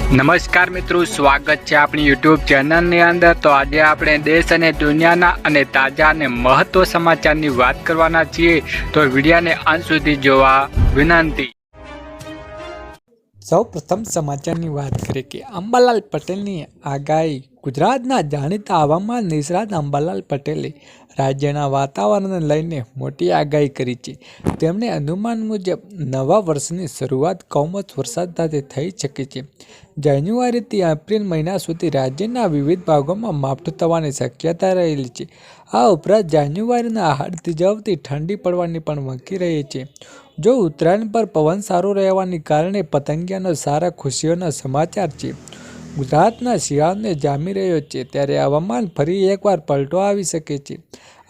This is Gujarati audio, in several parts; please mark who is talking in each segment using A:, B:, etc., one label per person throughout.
A: નમસ્કાર મિત્રો, સ્વાગત છે આપણી યુટ્યુબ ચેનલની અંદર। તો આજે આપણે દેશ અને દુનિયાના અને તાજા અને મહત્વ સમાચારની વાત કરવાના છીએ, તો વિડીયોને અંત સુધી જોવા વિનંતી। સૌ પ્રથમ સમાચારની વાત કરીએ કે અંબાલાલ પટેલની આગાહી। ગુજરાતના જાણીતા હવામાન નિષ્ણાત અંબાલાલ પટેલે રાજ્યના વાતાવરણને લઈને મોટી આગાહી કરી છે। તેમણે અનુમાન મુજબ નવા વર્ષની શરૂઆત કમોસમી વરસાદ સાથે થઈ શકે છે। જાન્યુઆરીથી એપ્રિલ મહિના સુધી રાજ્યના વિવિધ ભાગોમાં માવઠું થવાની શક્યતા રહેલી છે। આ ઉપરાંત જાન્યુઆરીના આહાર થીજાવતી ઠંડી પડવાની પણ વકી રહી છે। જો ઉત્તરાયણ પર પવન સારો રહેવાને કારણે પતંગિયાનો સારા ખુશીઓના સમાચાર છે। ગુજરાતના શિયાળાને જામી રહ્યો છે, ત્યારે હવામાન ફરી એકવાર પલટો આવી શકે છે।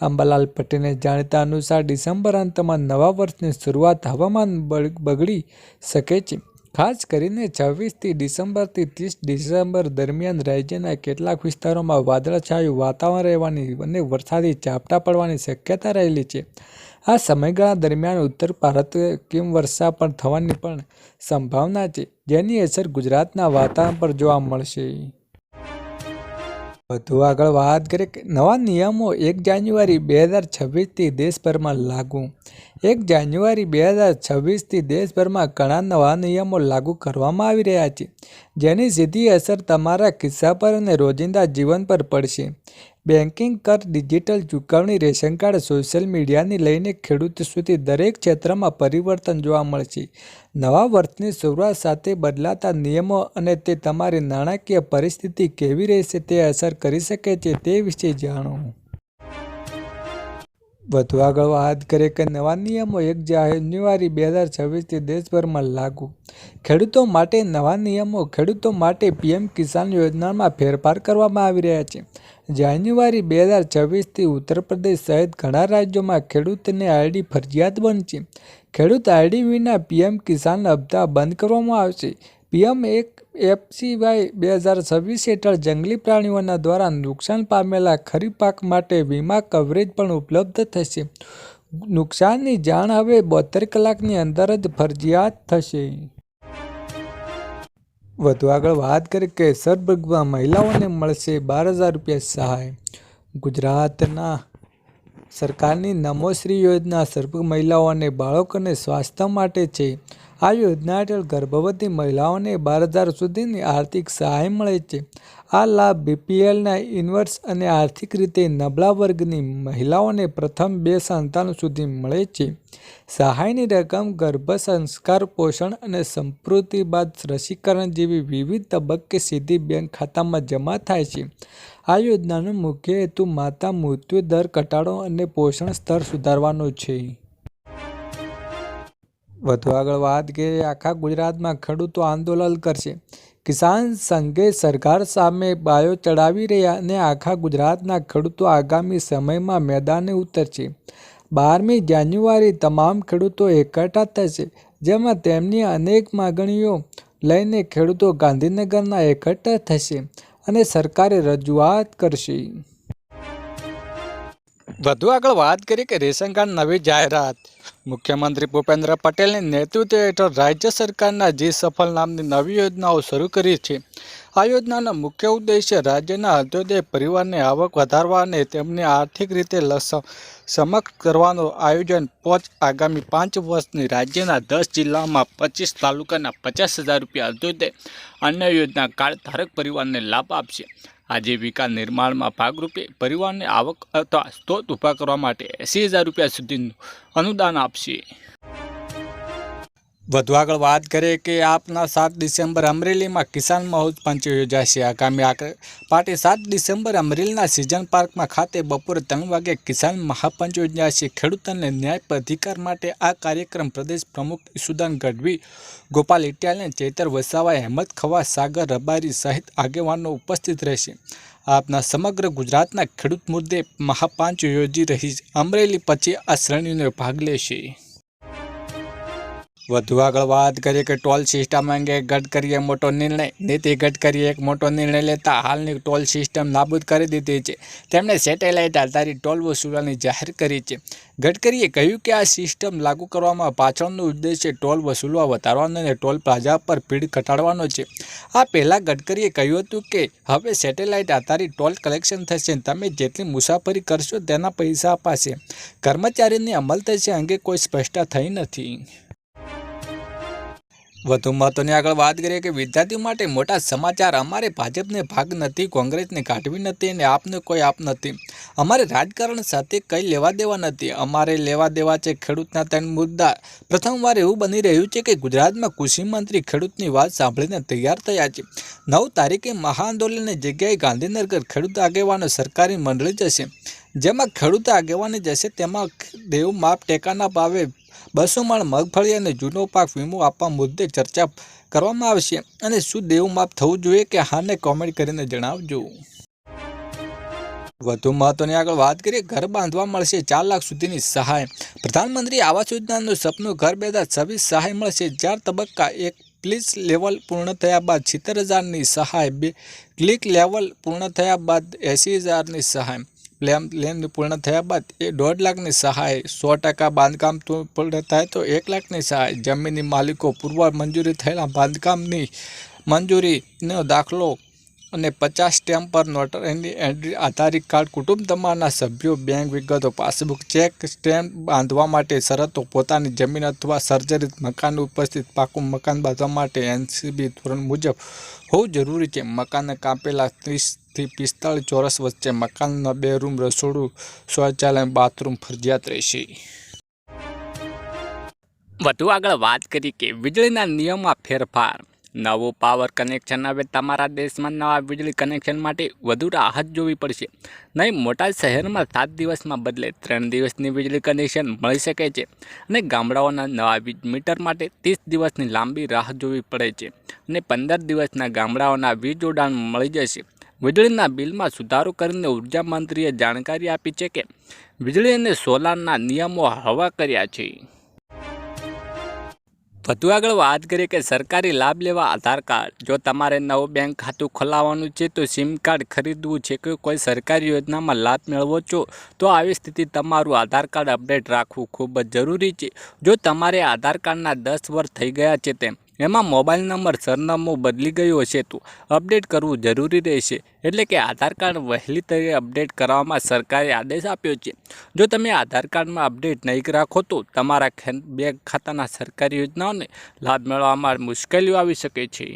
A: અંબાલાલ પટેલને જાણીતા અનુસાર ડિસેમ્બર અંતમાં નવા વર્ષની શરૂઆત હવામાન બગડી શકે છે। ખાસ કરીને 26 ડિસેમ્બરથી 30 ડિસેમ્બર દરમિયાન રાજ્યના કેટલાક વિસ્તારોમાં વાદળછાયું વાતાવરણ રહેવાની અને વરસાદી ઝાપટા પડવાની શક્યતા રહેલી છે। આ સમયગાળા દરમિયાન ઉત્તર ભારતમાં હિમવર્ષા પણ થવાની પણ સંભાવના છે, જેની અસર ગુજરાતના વાતાવરણ પર જોવા મળશે। વધુ આગળ વાત કરીએ કે નવા નિયમો 1 જાન્યુઆરી 2026થી દેશભરમાં લાગુ। 1 જાન્યુઆરી 2026થી દેશભરમાં ઘણા નવા નિયમો લાગુ કરવામાં આવી રહ્યા છે, જેની સીધી અસર તમારા ખિસ્સા પર અને રોજિંદા જીવન પર પડશે। બેન્કિંગ, કર, ડિજિટલ ચૂકવણી, રેશન કાર્ડ, સોશિયલ મીડિયાથી લઈને ખેડૂત સુધી દરેક ક્ષેત્રમાં પરિવર્તન જોવા મળશે। નવા વર્ષની શરૂઆત સાથે બદલાતા નિયમો અને તે તમારી નાણાકીય પરિસ્થિતિ કેવી રહેશે તે અસર કરી શકે છે તે વિશે જાણો। વધુ આગળ વાત કરીએ કે નવા નિયમો 1 જાન્યુઆરી 2026થી દેશભરમાં લાગુ। ખેડૂતો માટે નવા નિયમો। ખેડૂતો માટે પીએમ કિસાન યોજનામાં ફેરફાર કરવામાં આવી રહ્યા છે। જાન્યુઆરી 2026થી ઉત્તર પ્રદેશ સહિત ઘણા રાજ્યોમાં ખેડૂતને આઈડી ફરજિયાત બનશે। ખેડૂત આઈડી વિના પીએમ કિસાન હપ્તા બંધ કરવામાં આવશે। પીએમ એફસીવાય 2026 હેઠળ જંગલી પ્રાણીઓના દ્વારા નુકસાન પામેલા ખરીફ પાક માટે વીમા કવરેજ પણ ઉપલબ્ધ થશે। નુકસાનની જાણ હવે 72 કલાકની અંદર જ ફરજિયાત થશે। વધુ આગળ વાત કરીએ કે સરભરમાં મહિલાઓને મળશે 12,000 રૂપિયા સહાય। ગુજરાતના સરકારની નમોશ્રી યોજના સર્વ મહિલાઓ અને બાળકોને સ્વાસ્થ્ય માટે છે। આ યોજના હેઠળ ગર્ભવતી મહિલાઓને 12,000 સુધીની આર્થિક સહાય મળે છે। આ લાભ બીપીએલના ઇન્વર્સ અને આર્થિક રીતે નબળા વર્ગની મહિલાઓને પ્રથમ 2 સંતાનો સુધી મળે છે। સહાયની રકમ ગર્ભસંસ્કાર, પોષણ અને સંતૃપ્તિ બાદ રસીકરણ જેવી વિવિધ તબક્કે સીધી બેંક ખાતામાં જમા થાય છે। આ યોજનાનો મુખ્ય હેતુ માતા મૃત્યુ દર ઘટાડવો અને પોષણ સ્તર સુધારવાનો છે। વધુ આગળ વાત કરીએ આખા ગુજરાતમાં ખેડૂતો આંદોલન કરશે। કિસાન સંઘે સરકાર સામે બાયો ચડાવી રહ્યા અને આખા ગુજરાતના ખેડૂતો આગામી સમયમાં મેદાને ઉતરશે। 12મી જાન્યુઆરી તમામ ખેડૂતો એકઠા થશે, જેમાં તેમની અનેક માગણીઓ લઈને ખેડૂતો ગાંધીનગરમાં એકઠા થશે અને સરકારે રજૂઆત કરશે। વધુ આગળ વાત કરીએ કે રેશન કાર્ડ નવી જાહેરાત। મુખ્યમંત્રી ભૂપેન્દ્ર પટેલના નેતૃત્વ હેઠળ રાજ્ય સરકારના જી સફળ નામની નવી યોજનાઓ શરૂ કરી છે। આ યોજનાનો મુખ્ય ઉદ્દેશ્ય રાજ્યના અંત્યોદય પરિવારની આવક વધારવા અને તેમને આર્થિક રીતે સક્ષમ કરવાનું આયોજન આગામી 5 વર્ષની રાજ્યના 10 જિલ્લાઓમાં 25 તાલુકાના 50,000 રૂપિયા અંત્યોદય અન્ય યોજના કાર્ડ ધારક પરિવારને લાભ આપશે। આજીવિકા નિર્માણમાં ભાગરૂપે પરિવારની આવક અથવા સ્ત્રોત ઊભા કરવા માટે 80,000 રૂપિયા સુધીનું અનુદાન આપશે। વધુ આગળ વાત કરીએ કે આપના 7 ડિસેમ્બર અમરેલીમાં કિસાન મહોત્સવ યોજાશે। આગામી પાર્ટી 7 ડિસેમ્બર અમરેલીના સિઝન પાર્કમાં ખાતે બપોરે 3 વાગ્યે કિસાન મહાપંચ યોજાશે। ખેડૂતોને ન્યાય અધિકાર માટે આ કાર્યક્રમ પ્રદેશ પ્રમુખ ઈસુદાન ગઢવી, ગોપાલ ઇટાલિયન, ચૈતર વસાવા, હેમંત ખવા, સાગર રબારી સહિત આગેવાનો ઉપસ્થિત રહેશે। આપના સમગ્ર ગુજરાતના ખેડૂત મુદ્દે મહાપંચ યોજી રહી અમરેલી પછી આ શ્રેણીનો ભાગ લેશે। વધુ આગળ વાત કરીએ કે ટોલ સિસ્ટમ અંગે ગડકરીએ મોટો નિર્ણય. નીતિન ગડકરીએ એક મોટો નિર્ણય લેતા હાલની ટોલ સિસ્ટમ નાબૂદ કરી દીધી છે. તેમણે સેટેલાઇટ આધારિત ટોલ વસૂલવાની જાહેર કરી છે. ગડકરીએ કહ્યું કે આ સિસ્ટમ લાગુ કરવામાં પાછળનો ઉદ્દેશ્ય ટોલ વસૂલવા વધારવાનો અને ટોલ પ્લાઝા પર ભીડ ઘટાડવાનો છે. આ પહેલાં ગડકરીએ કહ્યું હતું કે હવે સેટેલાઇટ આધારિત ટોલ કલેક્શન થશે. તમે જેટલી મુસાફરી કરશો તેના પૈસા અપાશે. કર્મચારીને અમલ થશે અંગે કોઈ સ્પષ્ટતા થઈ નથી. વધુ મહત્વની આગળ વાત કરીએ કે વિદ્યાર્થીઓ માટે મોટા સમાચાર. અમારે ભાજપને ભાગ નથી, કોંગ્રેસને કાઢવી નથી અને આપને કોઈ આપ નથી. અમારે રાજકારણ સાથે કંઈ લેવા દેવા નથી. અમારે લેવા દેવા છે ખેડૂતના 3 મુદ્દા. પ્રથમવાર એવું બની રહ્યું છે કે ગુજરાતમાં કૃષિ મંત્રી ખેડૂતની વાત સાંભળીને તૈયાર થયા છે. 9 તારીખે મહાઆંદોલનની જગ્યાએ ગાંધીનગર ખેડૂત આગેવાનો સરકારી મંડળી જશે. જેમાં ખેડૂત આગેવાની જશે. તેમાં દેવ માપ ટેકાના ભાવે 200 મણ મગફળી અને જૂનો પાક વીમો આપવા મુદ્દે ચર્ચા કરવામાં આવશે. અને શું દેવું માફ થવું જોઈએ કે હાને કોમેન્ટ કરીને જણાવજો. વધુ મહત્વની આગળ વાત કરીએ ઘર બાંધવા મળશે 4 લાખ સુધીની સહાય. પ્રધાનમંત્રી આવાસ યોજનાનું સપનું ઘર 2026 સહાય મળશે. 4 તબક્કા. 1 ક્લિક લેવલ પૂર્ણ થયા બાદ 70,000ની સહાય. 2 ક્લિક લેવલ પૂર્ણ થયા બાદ 80,000ની સહાય. પ્લેન પૂર્ણ થયા બાદ 1.5 લાખની સહાય. 100% બાંધકામ પૂર્ણ થાય તો 1 લાખની સહાય. જમીનની માલિકો પૂર્વ મંજૂરી થયેલા બાંધકામની મંજૂરીનો દાખલો અને 50 સ્ટેમ્પ પર નોટરીની એન્ટ્રી, આધાર કાર્ડ, કુટુંબ તમારના સભ્યો, બેંક વિગતો, પાસબુક, ચેક, સ્ટેમ્પ. બાંધવા માટે શરતો. પોતાની જમીન અથવા સર્જરિત મકાન ઉપસ્થિત પાકું મકાન બાંધવા માટે NCB ધોરણ મુજબ હોવું જરૂરી છે. મકાનને કાપેલા 30 થી 45 ચોરસ વચ્ચે. મકાનમાં 2 રૂમ, રસોડું, શૌચાલય, બાથરૂમ ફરજિયાત રહેશે. વધુ આગળ વાત કરી કે વીજળીના નિયમમાં ફેરફાર. નવું પાવર કનેક્શન. હવે તમારા દેશમાં નવા વીજળી કનેક્શન માટે વધુ રાહત જોવી પડશે નહીં. મોટા શહેરમાં 7 દિવસમાં બદલે 3 દિવસની વીજળી કનેક્શન મળી શકે છે અને ગામડાઓના નવા વીજ મીટર માટે 30 દિવસની લાંબી રાહ જોવી પડે છે અને 15 દિવસના ગામડાઓના વીજ જોડાણ મળી જશે. વીજળીના બિલમાં સુધારો કરીને ઉર્જા મંત્રીએ જાણકારી આપી છે કે વીજળી અને સોલારના નિયમો હળવા કર્યા છે. વધુ આગળ વાત કરીએ કે સરકારી લાભ લેવા આધાર કાર્ડ. જો તમારે નવું બેંક ખાતું ખોલાવવાનું છે તો સિમ કાર્ડ ખરીદવું છે કે કોઈ સરકારી યોજનામાં લાભ મેળવો છો તો આવી સ્થિતિ તમારું આધાર કાર્ડ અપડેટ રાખવું ખૂબ જ જરૂરી છે. જો તમારે આધાર કાર્ડના 10 વર્ષ થઈ ગયા છે તેમ એમાં મોબાઈલ નંબર સરનામું બદલી ગયું હશે તો અપડેટ કરવું જરૂરી રહેશે. એટલે કે આધાર કાર્ડ વહેલી તરીકે અપડેટ કરવામાં સરકારે આદેશ આપ્યો છે. જો તમે આધાર કાર્ડમાં અપડેટ નહીં રાખો તો તમારા બેંક ખાતાના સરકારી યોજનાઓને લાભ મેળવવામાં મુશ્કેલીઓ આવી શકે છે.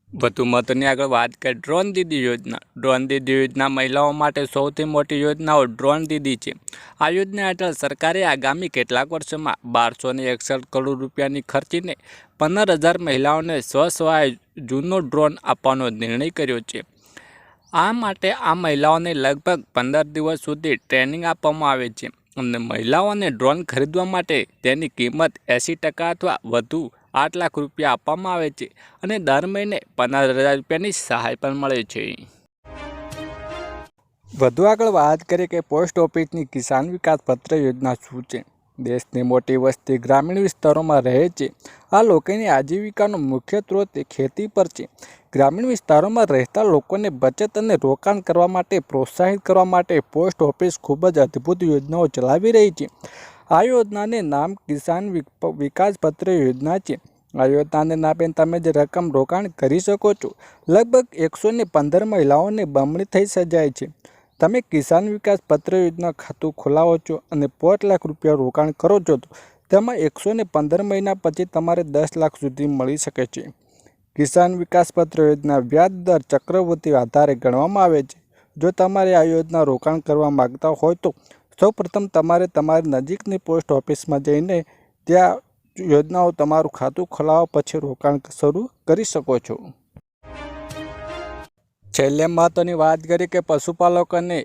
A: વધુ મહત્વની આગળ વાત કરીએ ડ્રોન દીદી યોજના. ડ્રોન દીદી યોજના મહિલાઓ માટે સૌથી મોટી યોજનાઓ ડ્રોન દીદી છે. આ યોજના હેઠળ સરકારે આગામી કેટલાક વર્ષોમાં 1261 કરોડ રૂપિયાની ખર્ચીને 15,000 મહિલાઓને સ્વસહાય જૂનો ડ્રોન આપવાનો નિર્ણય કર્યો છે. આ માટે આ મહિલાઓને લગભગ 15 દિવસ સુધી ટ્રેનિંગ આપવામાં આવે છે અને મહિલાઓને ડ્રોન ખરીદવા માટે તેની કિંમત 80% અથવા વધુ 8 લાખ રૂપિયા આપવામાં આવે છે અને દર મહિને 15,000 રૂપિયાની સહાય પણ મળે છે. વધુ આગળ વાત કરીએ કે પોસ્ટ ઓફિસની કિસાન વિકાસ પત્ર યોજના શું છે. દેશની મોટી વસ્તી ગ્રામીણ વિસ્તારોમાં રહે છે. આ લોકોની આજીવિકાનો મુખ્ય સ્ત્રોત ખેતી પર છે. ગ્રામીણ વિસ્તારોમાં રહેતા લોકોને બચત અને રોકાણ કરવા માટે પ્રોત્સાહિત કરવા માટે પોસ્ટ ઓફિસ ખૂબ જ અદ્ભુત યોજનાઓ ચલાવી રહી છે. આ યોજનાને નામ કિસાન વિકાસ પત્ર યોજના છે. આ યોજનાને નામે તમે જે રકમ રોકાણ કરી શકો છો લગભગ 115 મહિલાઓને બમણી થઈ જાય છે. તમે કિસાન વિકાસ પત્ર યોજના ખાતું ખોલાવો છો અને 5 લાખ રૂપિયા રોકાણ કરો છો તો તેમાં 115 મહિના પછી તમારે 10 લાખ સુધી મળી શકે છે. કિસાન વિકાસ પત્ર યોજના વ્યાજ દર ચક્રવૃદ્ધિ આધારે ગણવામાં આવે છે. જો તમારે આ યોજના રોકાણ કરવા માગતા હોય તો સૌપ્રથમ તમારે તમારી નજીકની પોસ્ટ ઓફિસમાં જઈને ત્યાં યોજનાઓ તમારું ખાતું ખોલાવવા પછી રોકાણ શરૂ કરી શકો છો. છેલ્લે મહત્વની વાત કરી કે પશુપાલકોને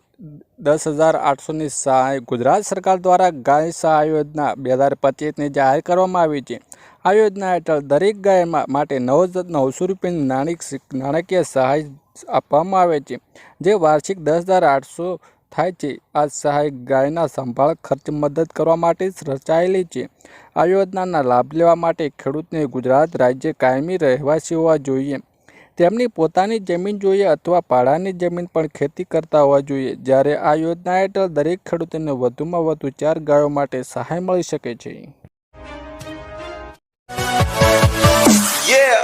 A: 10,800ની સહાય. ગુજરાત સરકાર દ્વારા ગાય સહાય યોજના 2025ની જાહેર કરવામાં આવી છે. આ યોજના હેઠળ દરેક ગાય માટે 900 રૂપિયાની નાણાકીય સહાય આપવામાં આવે છે જે વાર્ષિક 10,800
B: થાય છે. આ સહાય ગાયના સંભાળ ખર્ચ મદદ કરવા માટે જ રચાયેલી છે. આ યોજનાના લાભ લેવા માટે ખેડૂતને ગુજરાત રાજ્ય કાયમી રહેવાસી હોવા જોઈએ, તેમની પોતાની જમીન જોઈએ અથવા ભાડાની જમીન પણ ખેતી કરતા હોવા જોઈએ. જ્યારે આ યોજના હેઠળ દરેક ખેડૂતોને વધુમાં વધુ 4 ગાયો માટે સહાય મળી શકે છે.
C: Yeah.